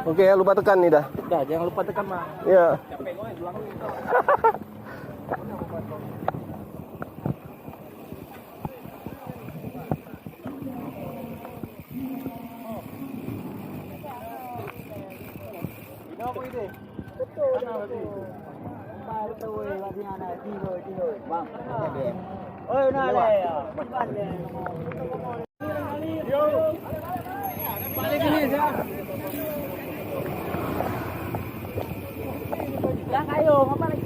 Oke ya, lupa tekan nih dah. Dah, jangan lupa tekan mah. Iya. Oh, nah le. Balik ini ya. Lah ayo, apa lagi?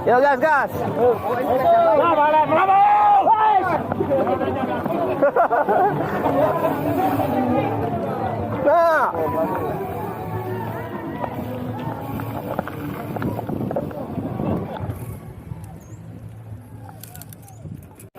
Yo gas gas. Nah.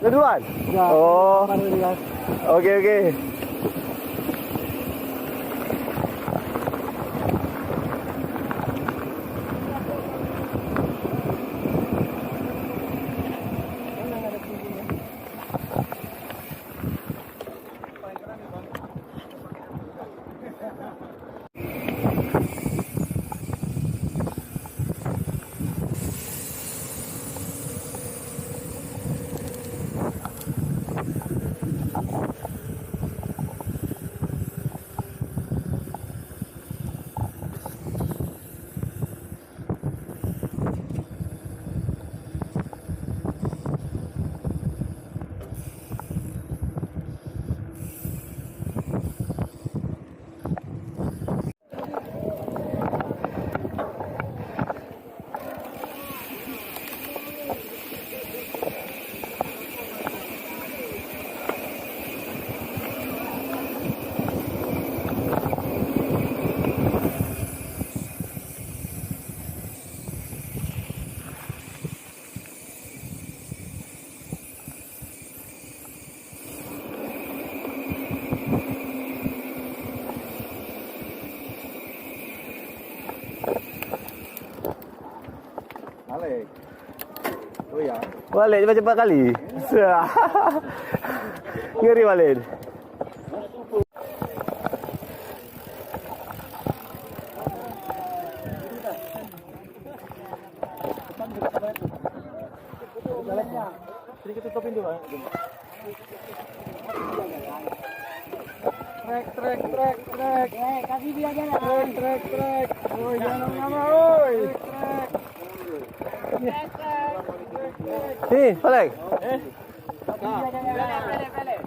Keduluan? Oh. Oke oke. Oh ya. Balik cepat-cepat kali. Ngeri balik. Sedikit tutupin dulu. Trek. Kasih dia jalan. Trek. Oh, jangan lama, oi. Nih, balik. Balik.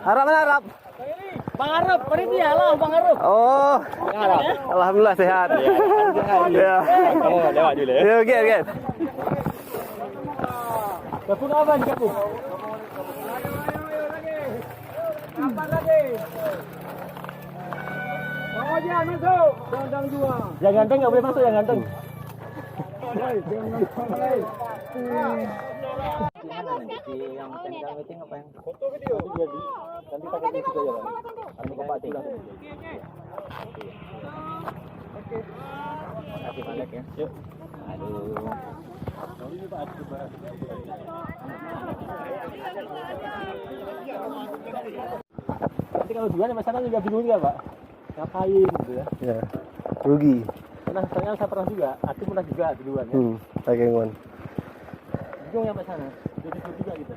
Harap mana harap? Bang Arab, panitia lah Bang Arab. Oh, alhamdulillah sehat. Ya. Oh, lewat dulu ya. Ya, oke. Kapung apa nih kapung? Kapan lagi? Bang Ojan masuk. Jangan jual. Yang ganteng nggak boleh masuk yang ganteng. di mana nanti di yang technical meeting apa yang foto video jadi nanti pakai di situ ya nanti ke Pak Tinggal oke kasih balik ya yuk aduh ini Pak nanti kalau duluan ya masalah juga bingung ya Pak ngapain gitu ya Ya, rugi. karena saya pernah juga aku pernah juga duluan ya Pakai ngon. bingung sampai sana jadi juga gitu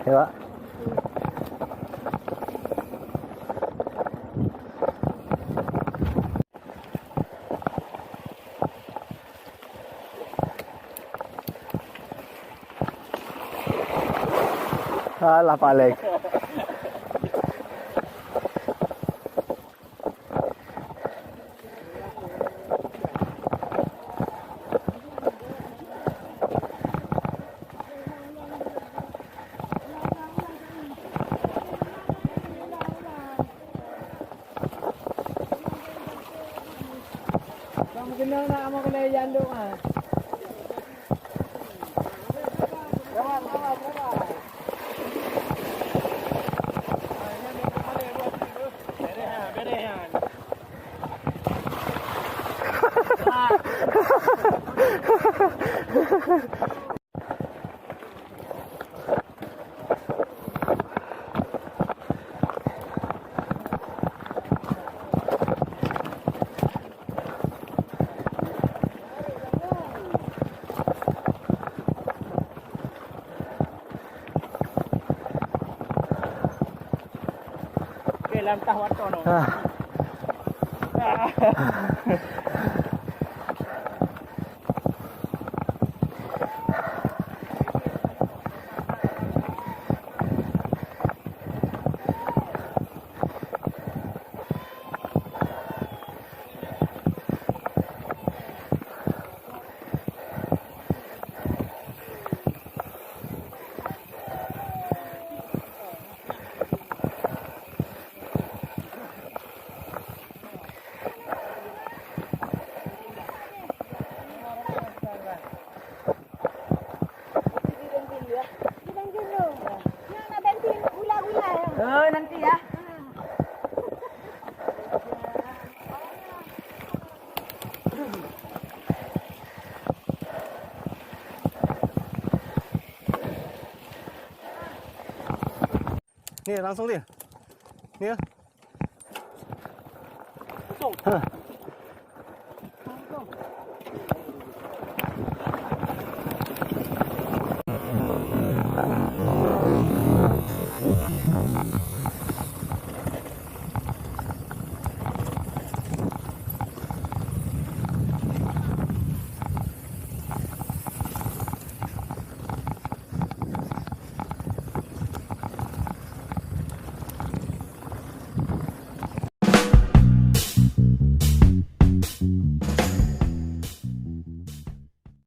Ya, Pak. Alah, Pak Alex. Mungkin na mo kalayan doon ah. Dalam tahun tu no. Nih langsung dia. Nih ya. Langsung. Hah.